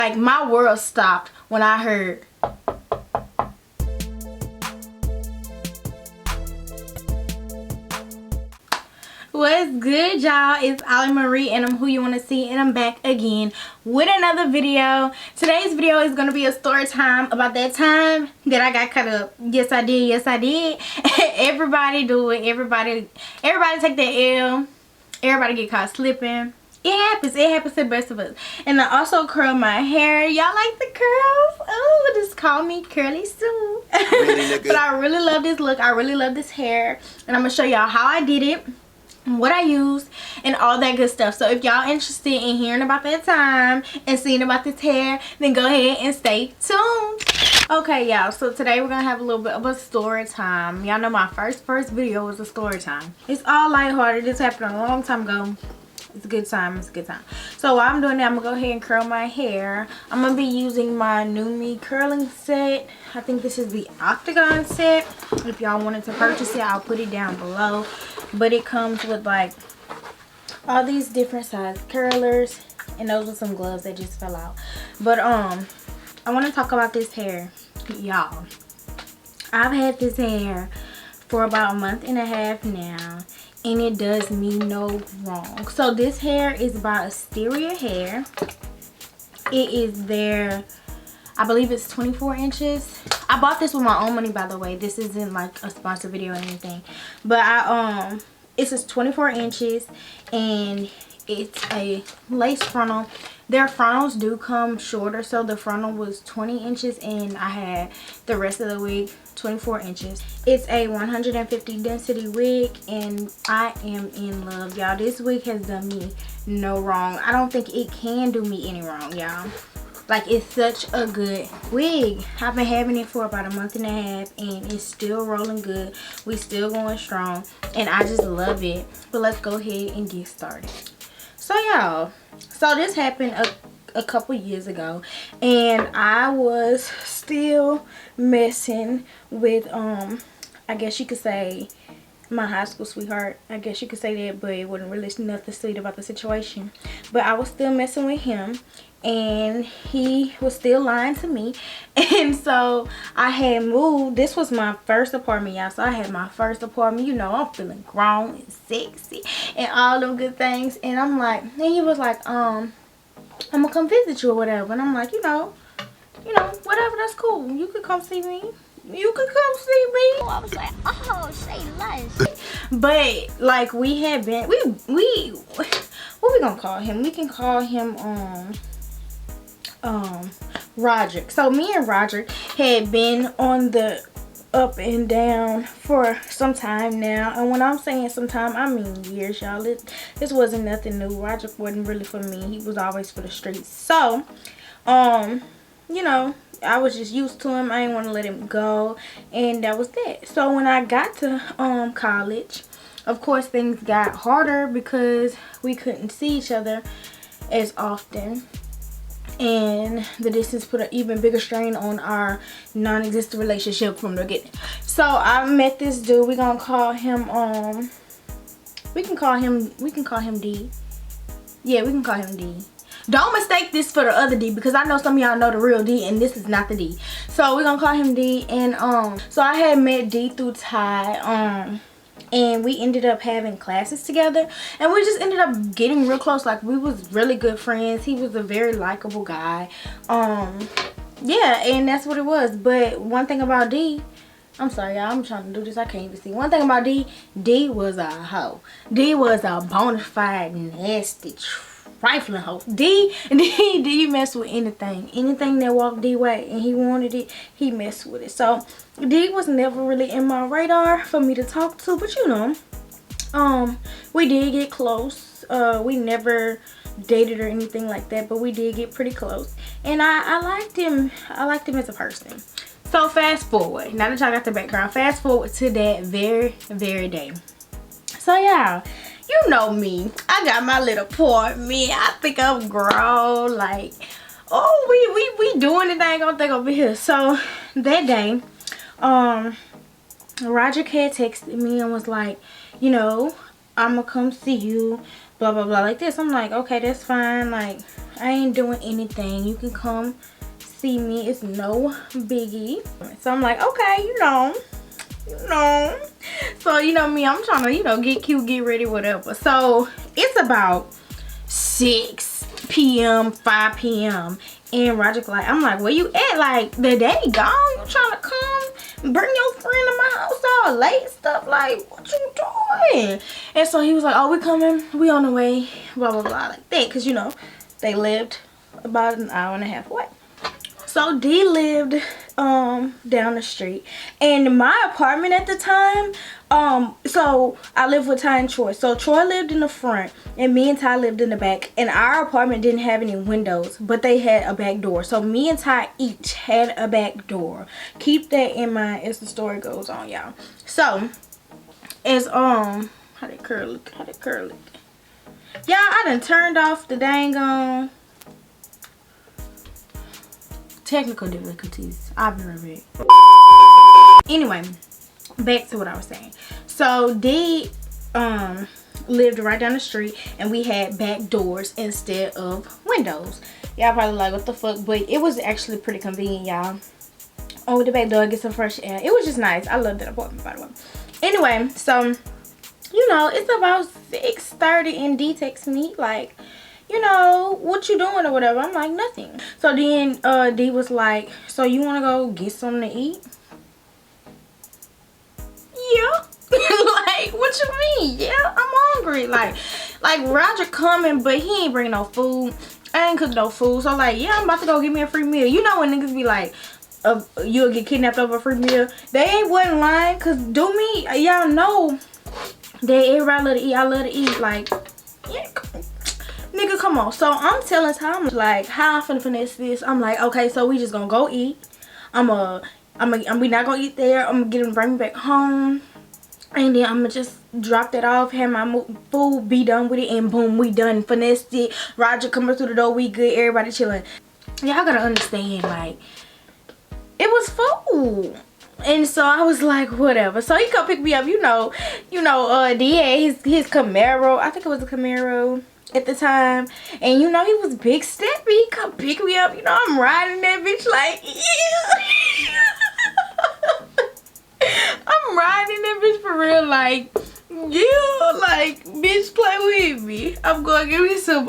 Like, my world stopped when I heard. What's good, y'all? It's Ali Marie and I'm Who You Want to See, and I'm back again with another video. Today's video is going to be a story time about that time that I got cut up. Yes, I did. Yes, I did. Everybody do it. Everybody take that L. Everybody get caught slipping. It happens. It happens to the best of us. And I also curl my hair. Y'all like the curls? Oh, just call me Curly Sue. Really, but I really love this look. I really love this hair. And I'm going to show y'all how I did it, what I used, and all that good stuff. So if y'all interested in hearing about that time and seeing about this hair, then go ahead and stay tuned. Okay, y'all, so today we're gonna have a little bit of a story time. Y'all know my first video was a story time. It's all lighthearted. This happened a long time ago. It's a good time. It's a good time. So while I'm doing that, I'm gonna go ahead and curl my hair. I'm gonna be using my Nume curling set. I think this is the Octowand set. If y'all wanted to purchase it, I'll put it down below. But it comes with like all these different size curlers, and those are some gloves that just fell out. But I want to talk about this hair, y'all. I've had this hair for about a month and a half now, and it does me no wrong. So this hair is by Asteria hair. It is their, I believe it's 24 inches. I bought this with my own money, by the way. This isn't like a sponsored video or anything. But it's just 24 inches and it's a lace frontal. Their frontals do come shorter, so the frontal was 20 inches and I had the rest of the wig 24 inches. It's a 150 density wig and I am in love, y'all. This wig has done me no wrong. I don't think it can do me any wrong, y'all. Like, it's such a good wig. I've been having it for about a month and a half and it's still rolling good. We still going strong and I just love it. But let's go ahead and get started. So y'all, so this happened a couple years ago and I was still messing with I guess you could say my high school sweetheart. I guess you could say that, but it wasn't really nothing sweet about the situation. But I was still messing with him and he was still lying to me. And so I had moved. This was my first apartment, y'all. So I had my first apartment. You know, I'm feeling grown and sexy and all them good things. And I'm like, and he was like, I'm gonna come visit you or whatever. And I'm like, you know, whatever, that's cool. You could come see me. You could come see me. I was like, oh, say less. But like, we had been, we what we gonna call him? We can call him Roderick. So me and Roderick had been on the up and down for some time now, and when I'm saying some time, I mean years, y'all. This wasn't nothing new. Roderick wasn't really for me. He was always for the streets. So you know, I was just used to him. I didn't want to let him go, and that was that. So when I got to college, of course things got harder because we couldn't see each other as often, and the distance put an even bigger strain on our non-existent relationship from the beginning. So I met this dude. We gonna call him we can call him D. Yeah, we can call him D. Don't mistake this for the other D, because I know some of y'all know the real D and this is not the D. So we're gonna call him D. And so I had met D through Ty, and we ended up having classes together and we just ended up getting real close. Like, we was really good friends. He was a very likable guy. Yeah, and that's what it was. But one thing about D, I'm sorry y'all, I'm trying to do this, I can't even see. One thing about D was a hoe. D was a bona fide nasty trifling hoe. D messed with anything that walked D way and he wanted it, he messed with it. So D was never really in my radar for me to talk to, but you know, we did get close. We never dated or anything like that, but we did get pretty close, and I liked him. I liked him as a person. So fast forward, now that y'all got the background, fast forward to that very day. So yeah, you know me, I got my little apartment. I think I'm grown. Like, oh, we doing it. I ain't gonna think over here. So that day, Roger had texted me and was like, you know, I'm gonna come see you, blah blah blah, like this. I'm like, okay, that's fine. Like, I ain't doing anything. You can come see me. It's no biggie. So I'm like, okay, you know. So you know me, I'm trying to, you know, get cute, get ready, whatever. So it's about 6 p.m., 5 p.m. and Roger like, I'm like, where you at? Like, the day gone? You trying to come bring your friend to my house all late stuff? Like, what you doing? And so he was like, oh, we coming, we on the way, blah blah blah, like that, because you know they lived about an hour and a half away. So D lived down the street, and my apartment at the time, so I lived with Ty and Troy. So Troy lived in the front and me and Ty lived in the back, and our apartment didn't have any windows, but they had a back door. So me and Ty each had a back door. Keep that in mind as the story goes on, y'all. So as how they curl it, y'all, I done turned off the dang technical difficulties. I'll be right back. Anyway, back to what I was saying. So D lived right down the street, and we had back doors instead of windows. Y'all probably like, what the fuck? But it was actually pretty convenient, y'all. Oh, with the back door, get some fresh air. It was just nice. I love that apartment, by the way. Anyway, so you know, it's about 6:30 and D texts me like, you know, what you doing or whatever. I'm like, nothing. So then D was like, so you want to go get something to eat? Yeah. Like, what you mean? Yeah, I'm hungry. Like Roger coming, but he ain't bringing no food. I ain't cook no food. So like, yeah, I'm about to go get me a free meal. You know when niggas be like, you'll get kidnapped over a free meal. They wasn't lying, cause do me, y'all know that everybody love to eat. I love to eat. Like, yeah, nigga, come on. So I'm telling Tom like, how I'm finna finesse this. I'm like, okay, so we just gonna go eat. we not gonna eat there. I'm gonna get him, bring me back home, and then I'm gonna just drop that off, have my food, be done with it, and boom, we done. Finessed it. Roger coming through the door, we good. Everybody chilling. Y'all gotta understand, like, it was food. And so I was like, whatever. So he come pick me up, D had his Camaro. I think it was a Camaro at the time. And you know, he was big steppy. He come pick me up. You know, I'm riding that bitch like, yeah. I'm riding that bitch for real, like, yeah, like, bitch, play with me. I'm gonna give me some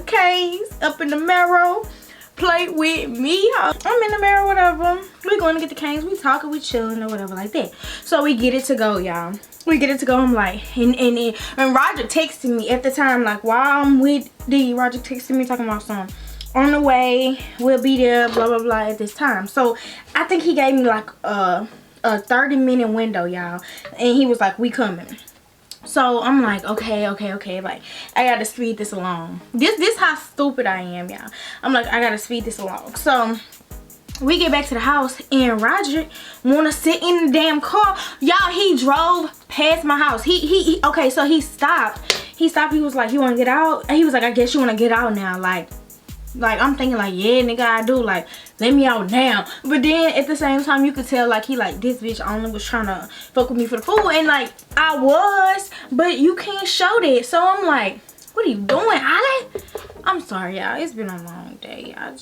canes up in the marrow. Play with me. I'm in the mirror, whatever. We going to get the canes. We talking, we chilling or whatever like that. So we get it to go, y'all. We get it to go. I'm like, and Roger texted me at the time, like, while I'm with D, Roger texted me talking about something. On the way, we'll be there, blah blah blah at this time. So I think he gave me like a 30-minute window, y'all, and he was like, we coming. So I'm like, okay, like, I gotta speed this along. This how stupid I am, y'all. I'm like, I gotta speed this along. So we get back to the house, and Roger wanna sit in the damn car. Y'all, he drove past my house. Okay, so he stopped. He was like, you wanna get out? And he was like, I guess you wanna get out now. Like I'm thinking like, yeah, nigga, I do. Like, let me out now. But then at the same time, you could tell like he like, this bitch only was trying to fuck with me for the food. And like, I was, but you can't show that. So I'm like, what are you doing, Ale? I'm sorry, y'all. It's been a long day. I'm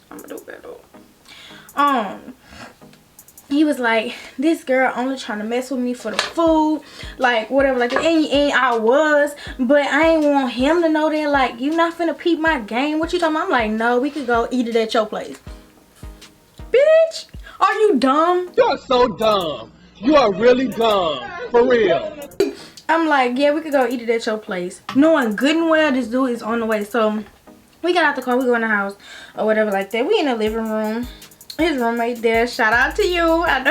gonna do better. He was like, this girl only trying to mess with me for the food, like whatever, like, and I was, but I ain't want him to know that, like, you not finna peep my game. What you talking about? I'm like, no, we could go eat it at your place. Bitch, are you dumb? You're so dumb. You are really dumb, for real. I'm like, yeah, we could go eat it at your place, knowing good and well this dude is on the way. So we got out the car, we go in the house or whatever like that. We in the living room. His roommate there, shout out to you. I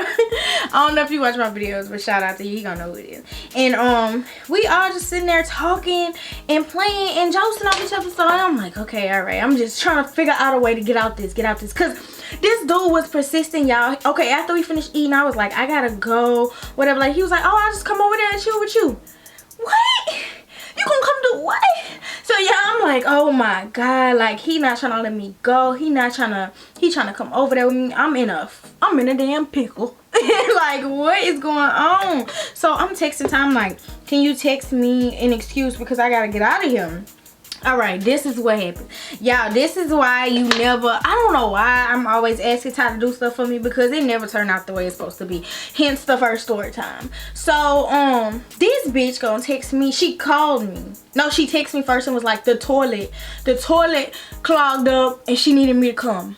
don't know if you watch my videos, but shout out to you. You gonna know who it is. And we all just sitting there talking and playing and joking off each other. So I'm like, okay, all right. I'm just trying to figure out a way to get out this, because this dude was persistent, y'all. Okay, after we finished eating, I was like, I gotta go, whatever. Like, he was like, oh, I'll just come over there and chill with you. What? You gonna come do what? So yeah, I'm like, oh my god, like, he not trying to let me go. He trying to come over there with me. I'm in a damn pickle. Like, what is going on? So I'm texting Tom like, can you text me an excuse because I gotta get out of here? All right, this is what happened, y'all. This is why you never, I don't know why I'm always asking Ty to do stuff for me, because it never turned out the way it's supposed to be. Hence the first story time. So this bitch gonna text me. She called me. No, she texted me first and was like, the toilet clogged up and she needed me to come.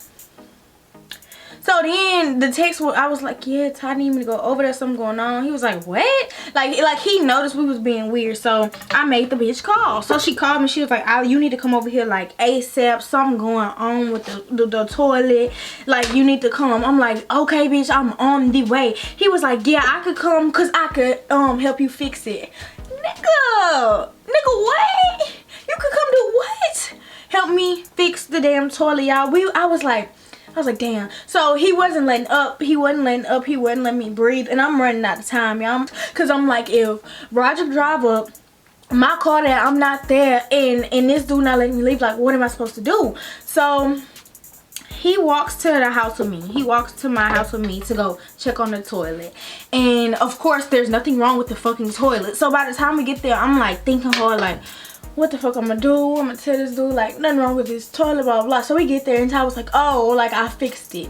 So then the text, I was like, yeah, Ty need me to go over there, something going on. He was like, what? Like he noticed we was being weird. So I made the bitch call. So she called me. She was like, you need to come over here like ASAP. Something going on with the toilet. Like, you need to come. I'm like, okay, bitch, I'm on the way. He was like, yeah, I could come because I could help you fix it. Nigga, what? You could come do what? Help me fix the damn toilet, y'all. I was like, damn. So he wasn't letting up. He wouldn't let me breathe. And I'm running out of time, y'all. Because I'm like, if Roger drive up, my car there, I'm not there, and this dude not letting me leave, like, what am I supposed to do? So he walks to the house with me. He walks to my house with me to go check on the toilet. And of course, there's nothing wrong with the fucking toilet. So by the time we get there, I'm like thinking hard, like, what the fuck I'm gonna do? I'm gonna tell this dude like nothing wrong with this toilet, blah blah blah. So we get there and Ty was like, oh, like I fixed it.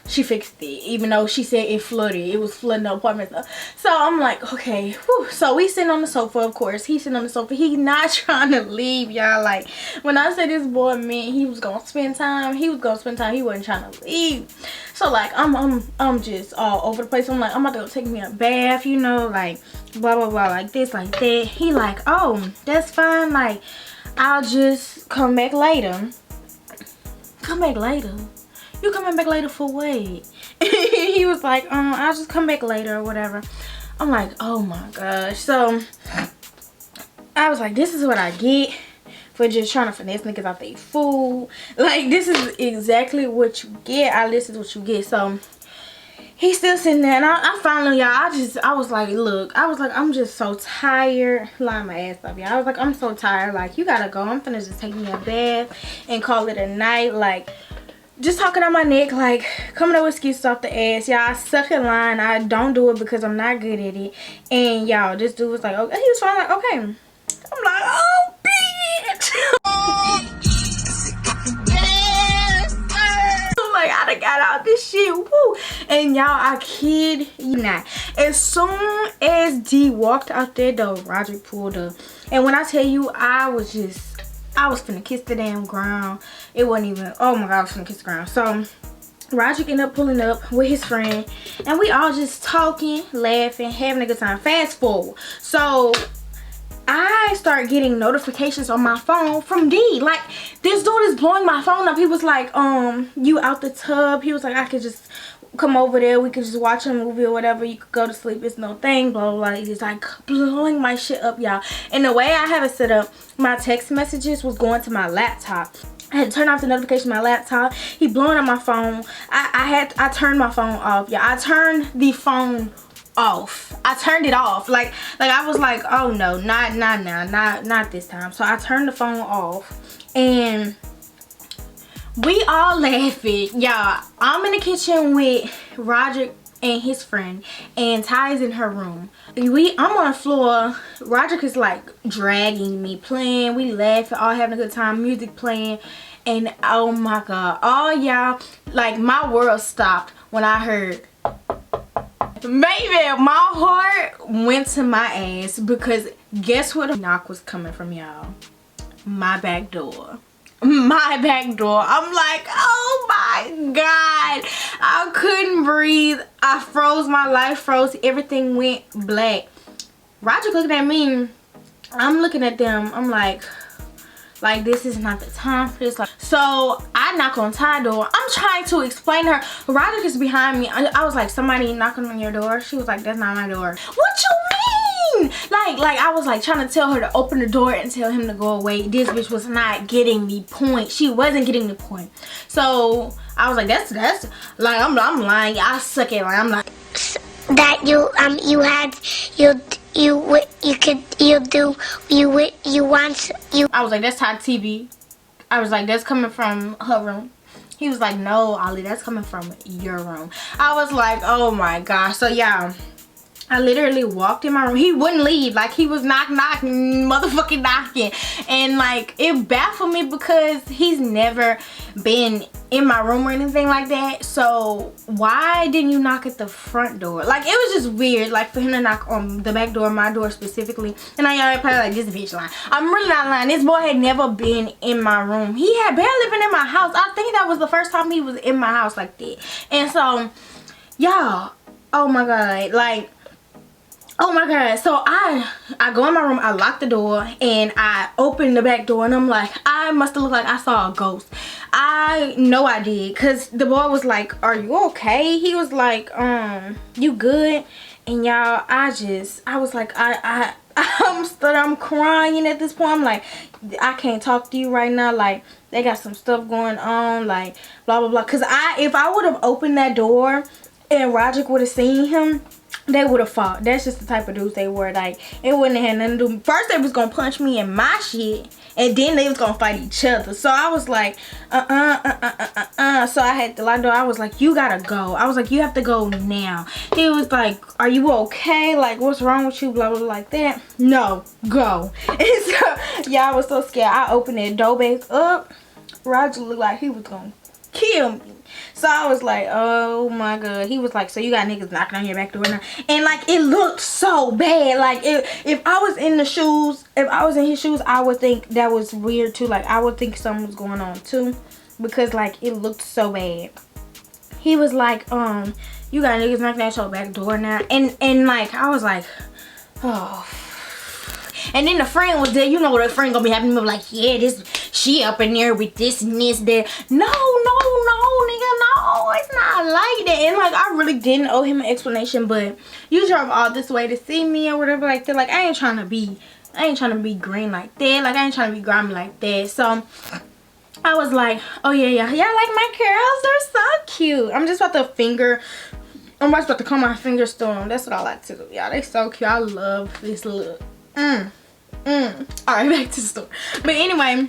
She fixed it, even though she said it flooded. It was flooding the apartment. So I'm like, okay, whew. So we sitting on the sofa, of course. He's sitting on the sofa. He's not trying to leave, y'all. Like, when I said this boy meant he was gonna spend time, he was gonna spend time. He wasn't trying to leave. So like, I'm just all over the place. I'm like, I'm about to go take me a bath, you know, like blah blah blah, like this, like that. He like, oh, that's fine. Like, I'll just come back later. Come back later? You coming back later for what? He was like, I'll just come back later or whatever. I'm like, oh my gosh. So I was like, this is what I get for just trying to finesse niggas out their food. Like, this is exactly what you get. This is what you get. So he's still sitting there, and I finally, y'all, I was like, look, I'm just so tired. Lying my ass off, y'all. I was like, I'm so tired. Like, you gotta go. I'm finna just take me a bath and call it a night. Like, just talking on my neck, like, coming up with excuses off the ass. Y'all, I suck at lying. I don't do it because I'm not good at it. And y'all, this dude was like, okay. He was fine, like, okay. I'm like, oh, bitch. I'm like, I done got out this shit, woo. And y'all, I kid you not. As soon as D walked out there, though, Roger pulled up. And when I tell you, I was finna kiss the damn ground. It wasn't even, oh my god, I was finna kiss the ground. So Roger ended up pulling up with his friend, and we all just talking, laughing, having a good time. Fast forward, so I start getting notifications on my phone from D. Like, this dude is blowing my phone up. He was like, you out the tub? He was like, I could just come over there, we could just watch a movie or whatever, you could go to sleep, it's no thing, blah blah blah. He's like blowing my shit up, y'all. And the way I have it set up, my text messages was going to my laptop. I had to turn off the notification on my laptop. He blowing up my phone. I turned my phone off, y'all. I turned the phone off. I turned it off. Like I was like, oh no, not now, not this time. So I turned the phone off, and we all laughing, y'all. I'm in the kitchen with Roger and his friend, and Ty's in her room. I'm on the floor. Roger is like dragging me, playing. We laughing, all having a good time, music playing, and oh my god, all y'all, like, my world stopped when I heard. Baby, my heart went to my ass, because guess where the knock was coming from, y'all? My back door. My back door. I'm like, oh my god, I couldn't breathe. I froze. My life froze. Everything went black. Roger looking at me, I'm looking at them. I'm like this is not the time for this. Like, so I knock on Ty's door. I'm trying to explain to her. Roger is behind me. I was like, somebody knocking on your door? She was like, that's not my door. What you mean? Like I was like trying to tell her to open the door and tell him to go away. This bitch was not getting the point. She wasn't getting the point. So I was like, that's like, I'm lying. I suck at lying. I'm like, that you I was like, that's Ty TV. I was like, that's coming from her room. He was like, no, Ollie, that's coming from your room. I was like, oh my gosh. So yeah, I literally walked in my room. He wouldn't leave. Like, he was knocking, motherfucking knocking. And like, it baffled me because he's never been in my room or anything like that. So why didn't you knock at the front door? Like, it was just weird, like, for him to knock on the back door, my door specifically. And I already probably like, this bitch lying. I'm really not lying. This boy had never been in my room. He had barely been in my house. I think that was the first time he was in my house like that. And so, y'all, oh my God, like, oh my God. So I go in my room, I lock the door, and I open the back door, and I'm like, I must have looked like I saw a ghost. I know I did, because the boy was like, are you okay? He was like, you good? And y'all, I was like, I'm crying at this point. I'm like, I can't talk to you right now. Like, they got some stuff going on, like, blah, blah, blah. Because if I would have opened that door and Roger would have seen him, they would have fought. That's just the type of dudes they were. Like, it wouldn't have had nothing to do. First they was gonna punch me in my shit, and then they was gonna fight each other. So I was like, so I had to lock the door. I was like, you gotta go. I was like, you have to go now. He was like, are you okay? Like, what's wrong with you? Blah, blah, blah, like that. No, go. And so, yeah, I was so scared. I opened that door back up. Roger looked like he was gonna kill me. So I was like, oh my God. He was like, so you got niggas knocking on your back door now? And like, it looked so bad. Like, if I was in the shoes, if I was in his shoes, I would think that was weird too. Like, I would think something was going on too, because like, it looked so bad. He was like, you got niggas knocking at your back door now? And like, I was like, oh. And then the friend was there. You know what a friend gonna be having me like, yeah, she up in there with this and this, that. No, nigga, no, it's not like that. And like, I really didn't owe him an explanation, but you drove all this way to see me or whatever like that. Like, I ain't trying to be green like that. Like, I ain't trying to be grimy like that. So I was like, oh yeah, like my curls, they're so cute. I'm just about to comb my fingers through them. That's what I like to do, y'all. They so cute. I love this look. Alright, back to the story. But anyway,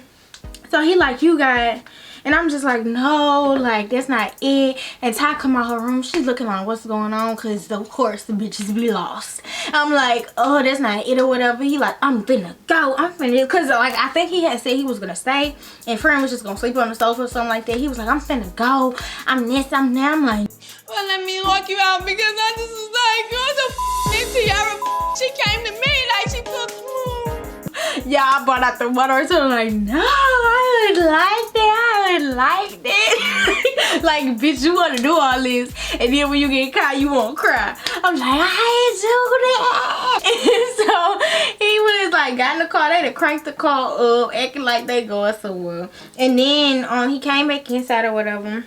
so he like, you got, and I'm just like, no, like, that's not it. And Ty come out her room, she's looking like, what's going on? Because of course the bitches be lost. I'm like, oh, that's not it or whatever. He like, I'm finna go, because like, I think he had said he was gonna stay, and friend was just gonna sleep on the sofa or something like that. He was like, I'm finna go, I'm this, I'm that. I'm like, well, let me lock you out, because I just was like, what the f is Tiara? She came to me like she put. Yeah, I brought out the water, so I'm like, no, I would like that. Like, bitch, you want to do all this, and then when you get caught, you won't cry. I'm like, I do that. And so he was like, got in the car, they done cranked the car up, acting like they going somewhere. And then he came back inside or whatever,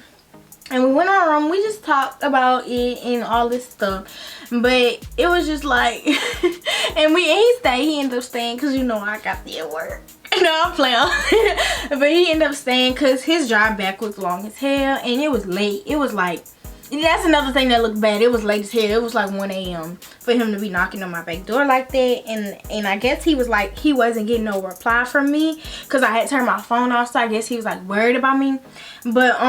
and we went in our room. We just talked about it and all this stuff. But it was just like, and he stayed. He ended up staying because, you know, I got the work. No, I'm playing. But he ended up staying because his drive back was long as hell, and it was late. It was like, that's another thing that looked bad. It was late as hell. It was like 1 a.m. for him to be knocking on my back door like that. And I guess he was like, he wasn't getting no reply from me because I had turned my phone off. So I guess he was like worried about me. But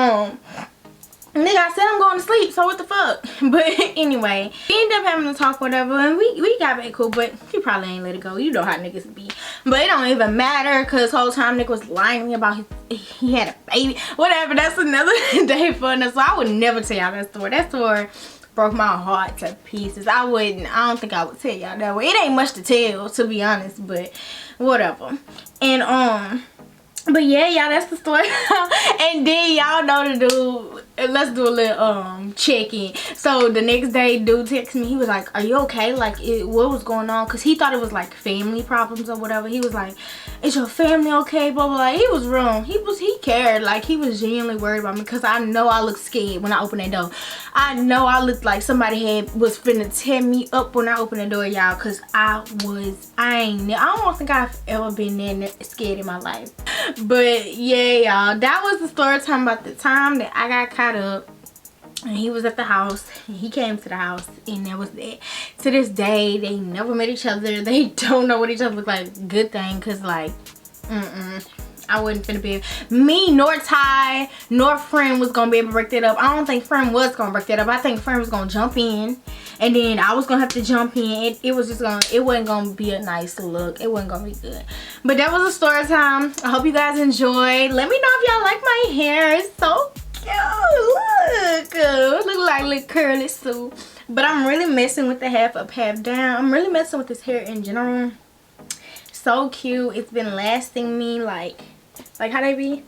nigga, I said I'm going to sleep, so what the fuck? But anyway, we ended up having to talk whatever, and we got back cool, but he probably ain't let it go. You know how niggas be. But it don't even matter, because whole time nigga was lying to me about he had a baby. Whatever, that's another day for us. So I would never tell y'all that story. That story broke my heart to pieces. I don't think I would tell y'all that way. It ain't much to tell, to be honest, but whatever. And but yeah, y'all, that's the story. And then y'all know the dude. Let's do a little check-in. So the next day, dude texted me. He was like, are you okay? Like, what was going on? Because he thought it was like family problems or whatever. He was like, is your family okay? Blah, blah, blah. He was wrong. He cared. Like, he was genuinely worried about me, because I know I looked scared when I opened that door. I know I looked like somebody was finna tear me up when I opened the door, y'all, because I don't think I've ever been that scared in my life. But yeah, y'all, that was the story time about the time that I got caught up and he was at the house. He came to the house, and that was that. To this day, they never met each other. They don't know what each other look like. Good thing, because like I wouldn't finna be me nor Ty nor Friend was gonna be able to break that up. I don't think Friend was gonna break that up. I think Friend was gonna jump in and then I was gonna have to jump in. It was just gonna, it wasn't gonna be a nice look. It wasn't gonna be good. But that was a story time. I hope you guys enjoyed. Let me know if y'all like my hair. It's so cute. Look like little curly Sue. But I'm really messing with the half up, half down. I'm really messing with this hair in general. So cute. It's been lasting me like how they be.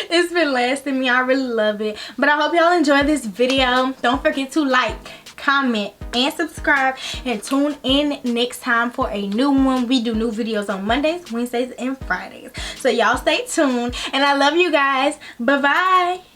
It's been lasting me. I really love it. But I hope y'all enjoyed this video. Don't forget to like, comment, and subscribe, and tune in next time for a new one. We do new videos on Mondays, Wednesdays, and Fridays. So y'all stay tuned, and I love you guys. Bye bye.